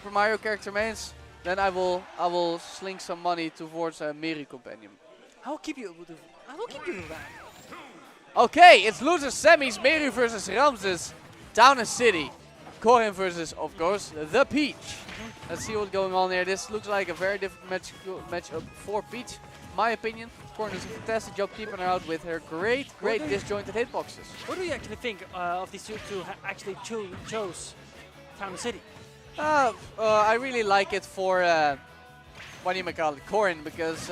Super Mario character mains, then I will sling some money towards a Meru companion. I will keep you with that. Okay, it's losers semis. Meru versus Ramses. Town and City. Corrin versus, of course, the Peach. Let's see what's going on here. This looks like a very different matchup for Peach. My opinion, Corrin does a fantastic job keeping her out with her great disjointed hitboxes. What do you actually think of these two actually chose Town and City? I really like it for, what do you call it, Corrin, because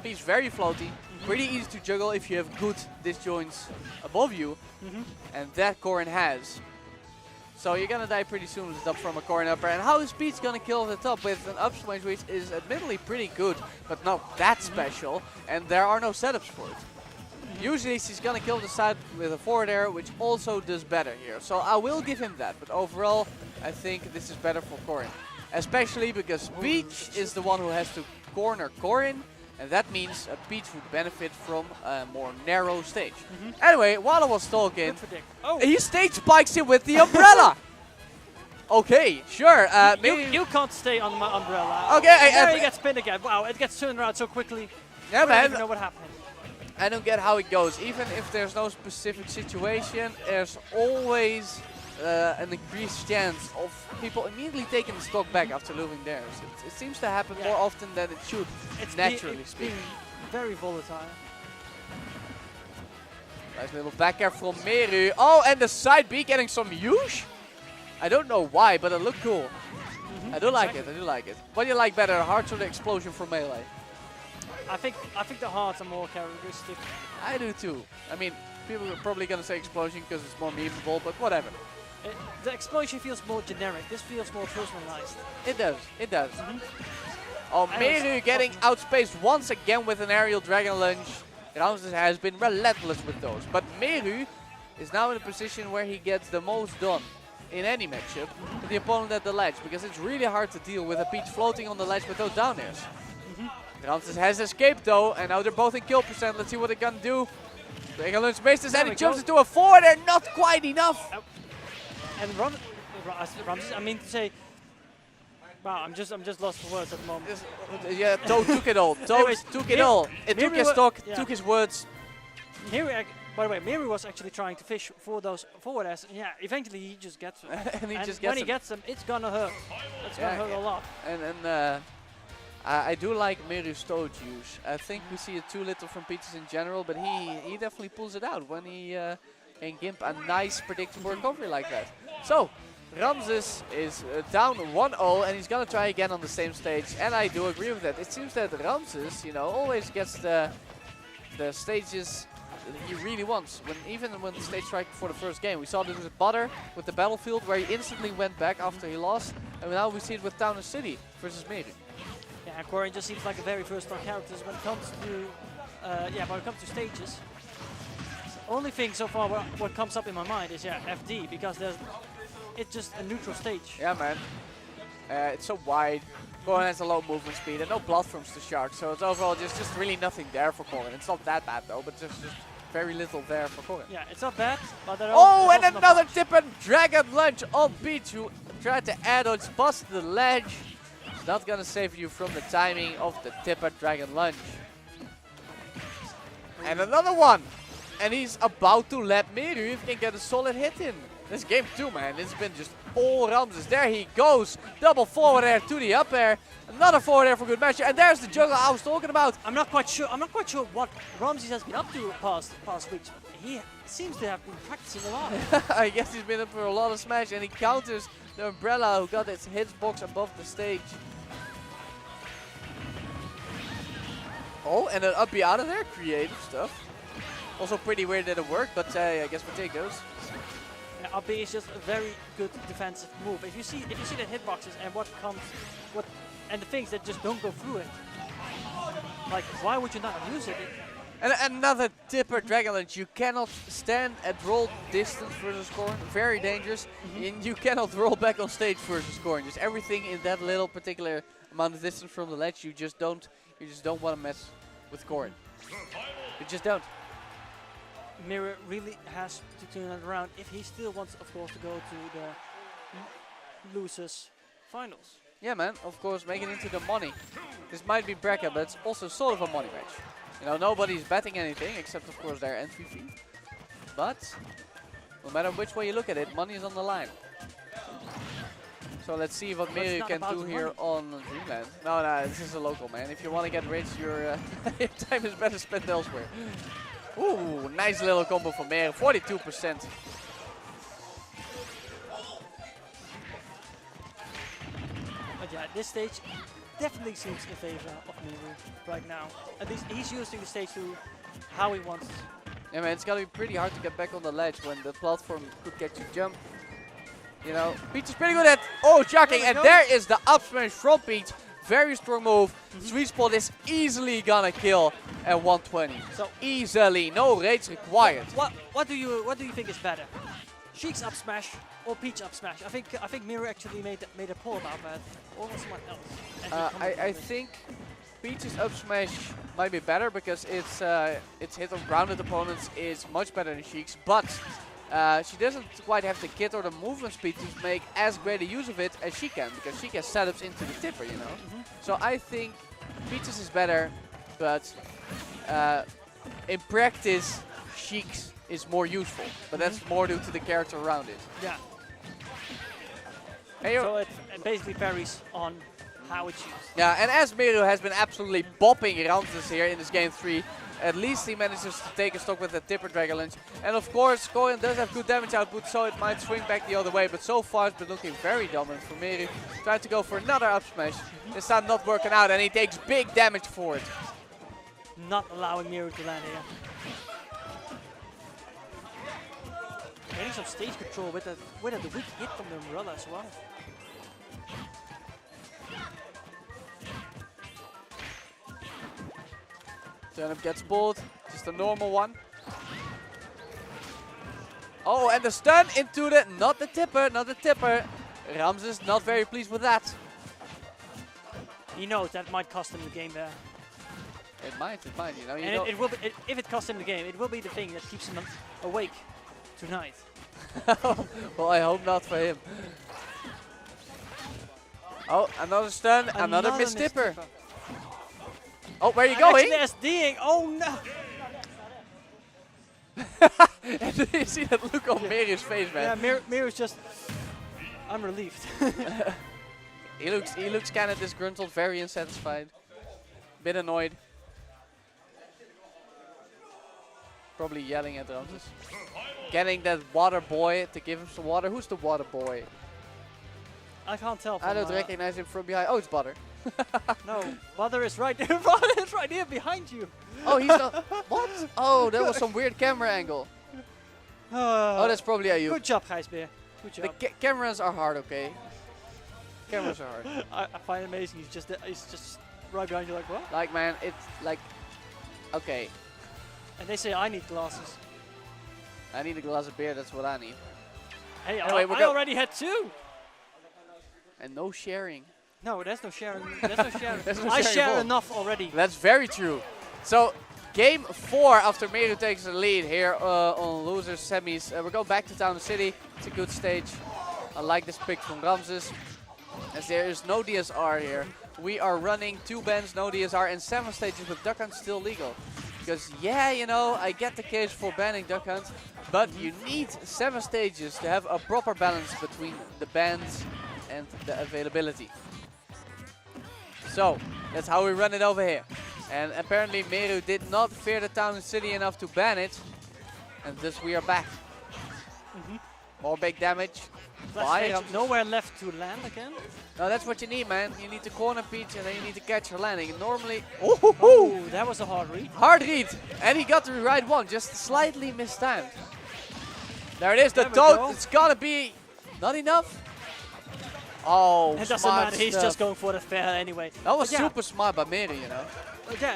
he's very floaty, pretty easy to juggle if you have good disjoints above you, and that Corrin has. So you're gonna die pretty soon with the top from a Corrin upper. And how is Peach gonna kill the top with an up smash, which is admittedly pretty good, but not that special, and there are no setups for it. Usually she's gonna kill the side with a forward air, which also does better here. So I will give him that, but overall I think this is better for Corrin. Especially because Peach is the one who has to corner Corrin, and that means Peach would benefit from a more narrow stage. Anyway, while I was talking, he stage spikes him with the umbrella! Okay, sure. You can't stay on my umbrella. Okay, there he gets pinned again. Wow, it gets turned around so quickly. Yeah, I man. don't even know what happened. I don't get how it goes. Even if there's no specific situation, there's always an increased chance of people immediately taking the stock back after losing theirs. It seems to happen more often than it should, naturally speaking. Very volatile. Nice little back air from Meru. Oh, and the side B getting some use? I don't know why, but it looked cool. I do like it, I do like it. What do you like better, hearts or the explosion from melee? I think the hearts are more characteristic. I do too. I mean, people are probably gonna say explosion because it's more memeable, but whatever. The explosion feels more generic. This feels more personalized. It does. It does. Oh, Meru getting outspaced once again with an aerial dragon lunge. Ramses has been relentless with those. But Meru is now in a position where he gets the most done in any matchup with the opponent at the ledge, because it's really hard to deal with a Peach floating on the ledge with those down airs. Ramses has escaped though, and now they're both in kill percent. Let's see what they can do. Dragon lunge misses and he jumps into a forward air, not quite enough. And Ramses, I mean to say, wow, I'm just lost for words at the moment. Yeah, Toad took it all. Toad took it all. It took his stock, took his words. By the way, Meru was actually trying to fish for those forward airs. Yeah, eventually he just gets them. And when he gets them, it's gonna hurt. It's gonna hurt a lot. And I do like Meru's Toad use. I think we see it too little from Peaches in general, but he definitely pulls it out when he can gimp a nice predictable recovery like that. So, Ramses is down 1-0 and he's gonna try again on the same stage, and I do agree with that. It seems that Ramses, you know, always gets the stages he really wants. Even when the stage strike for the first game, we saw this with Butter with the Battlefield where he instantly went back after he lost, and now we see it with Town and City versus Meru. Yeah, and Corrin just seems like a very versatile character when it comes to stages. The only thing so far what comes up in my mind is FD, because it's just a neutral stage. Yeah, man. It's so wide. Corrin has a low movement speed and no platforms to shark, so it's overall just really nothing there for Corrin. It's not that bad though, but just very little there for Corrin. Yeah, it's not bad, but and another tip and dragon lunge on Peach, who tried to add on past the ledge. It's not gonna save you from the timing of the tip and dragon lunge. And another one! And he's about to let Meru if he can get a solid hit in. This game too, man. It's been just all Ramses. There he goes. Double forward air to the up air. Another forward air for good measure. And there's the juggle I was talking about. I'm not quite sure what Ramses has been up to past weeks. He seems to have been practicing a lot. I guess he's been up for a lot of smash, and he counters the umbrella who got its hitbox above the stage. Oh, and an up B out of there. Creative stuff. Also pretty weird that it worked, but I guess we'll take those. Yeah, up B is just a very good defensive move. If you see the hitboxes and the things that just don't go through it, like why would you not use it? And another tipper Dragon Lunge. You cannot stand at roll distance versus Corrin. Very dangerous. And you cannot roll back on stage versus Corrin. Just everything in that little particular amount of distance from the ledge. You just don't want to mess with Corrin. You just don't. Meru really has to turn it around if he still wants, of course, to go to the losers finals. Yeah, man, of course, make it into the money. This might be bracket, but it's also sort of a money match. You know, nobody's betting anything except, of course, their entry fee. But no matter which way you look at it, money is on the line. So let's see what Meru can do here on Dreamland. No, this is a local, man. If you want to get rich, your time is better spent elsewhere. Ooh, nice little combo from Meru, 42%. But yeah, this stage definitely seems in favor of Meru right now. At least he's using the stage to how he wants. Yeah, man, it's gonna be pretty hard to get back on the ledge when the platform could get you jump. You know, Peach is pretty good at chucking, and there is the up smash from Peach. Very strong move. Sweet spot is easily gonna kill at 120. So easily, no rage required. What do you think is better? Sheik's up smash or Peach up smash? I think Meru actually made a poll about that, or was someone else? I think Peach's up smash might be better because its hit on grounded opponents is much better than Sheik's, but she doesn't quite have the kit or the movement speed to make as great a use of it as she can, because she can setups into the tipper, you know. So I think Peach's is better, but in practice, Sheik's is more useful. But that's more due to the character around it. Yeah. Hey, so it basically varies on how it's used. Yeah, and as Meru has been absolutely bopping Ramses here in this game 3, at least he manages to take a stock with the tipper Dragon Lunge. And of course, Corrin does have good damage output, so it might swing back the other way. But so far, it's been looking very dominant for Meru. Trying to go for another up smash. This time not working out, and he takes big damage for it. Not allowing Meru to land here. Getting some stage control with a weak hit from the umbrella as well. Turnip gets pulled, just a normal one. Oh, and the stun into the, not the tipper. Ramses not very pleased with that. He knows that might cost him the game there. It might, you know. And it will be, if it costs him the game, it will be the thing that keeps him awake tonight. Well, I hope not for him. Oh, another stun, another missed tipper. Oh, where are you going? Actually SDing. Oh no! And did you see that look on Meru's face, man? Yeah, Meru's just unrelieved. He looks kind of disgruntled, very unsatisfied, bit annoyed. Probably yelling at Ramses. Getting that water boy to give him some water. Who's the water boy? I can't tell. I don't recognize him from behind. Oh, it's Butter. No, Butter is right there. Butter is right here behind you. Oh, he's not. What? Oh, that was some weird camera angle. Oh, that's probably you. Good job, Gijsbeer. Good job. The cameras are hard, okay? Cameras are hard. I find it amazing. He's just right behind you, like what? Like, man, it's like, okay. And they say I need glasses. I need a glass of beer. That's what I need. Hey, anyway, I already had 2. And no sharing. No, there's no sharing. There's no sharing. There's no I sharing share enough already. That's very true. So, game 4 after Meru takes the lead here on losers semis. We're going back to Town City. It's a good stage. I like this pick from Ramses, as there is no DSR here. We are running 2 bans, no DSR, and 7 stages with Duck Hunt still legal. Because, yeah, you know, I get the case for banning Duck Hunt, but you need 7 stages to have a proper balance between the bans and the availability. So, that's how we run it over here. And apparently Meru did not fear the Town and City enough to ban it. And thus we are back. More big damage. Nowhere left to land again. No, that's what you need, man. You need to corner Peach and then you need to catch her landing. And normally... Oh, that was a hard read. Hard read. And he got the right one, just slightly mistimed. There it is, the There we toad. go. It's gonna be not enough. Oh, It doesn't smart matter, he's stuff. just going for the fair anyway. That was But yeah, super smart by Meru, you know. Yeah,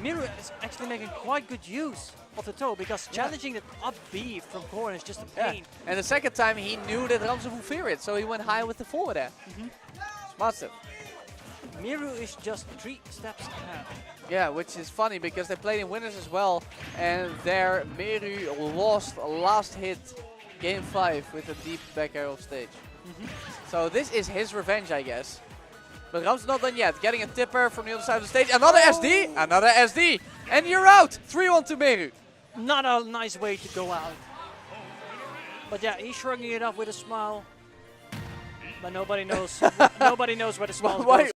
Meru is actually making quite good use of the toe, because challenging the up B from Corrin is just a pain. And the second time he knew that Ramses would fear it, so he went high with the forward there. Smart stuff. Meru is just 3 steps ahead. Yeah, which is funny because they played in winners as well, and there Meru lost last hit game 5 with a deep back arrow stage. So this is his revenge, I guess. But Ramses not done yet. Getting a tipper from the other side of the stage. Another SD! Another SD! And you're out! 3-1 to Meru. Not a nice way to go out. But yeah, he's shrugging it off with a smile. But nobody knows. Nobody knows where the smile goes.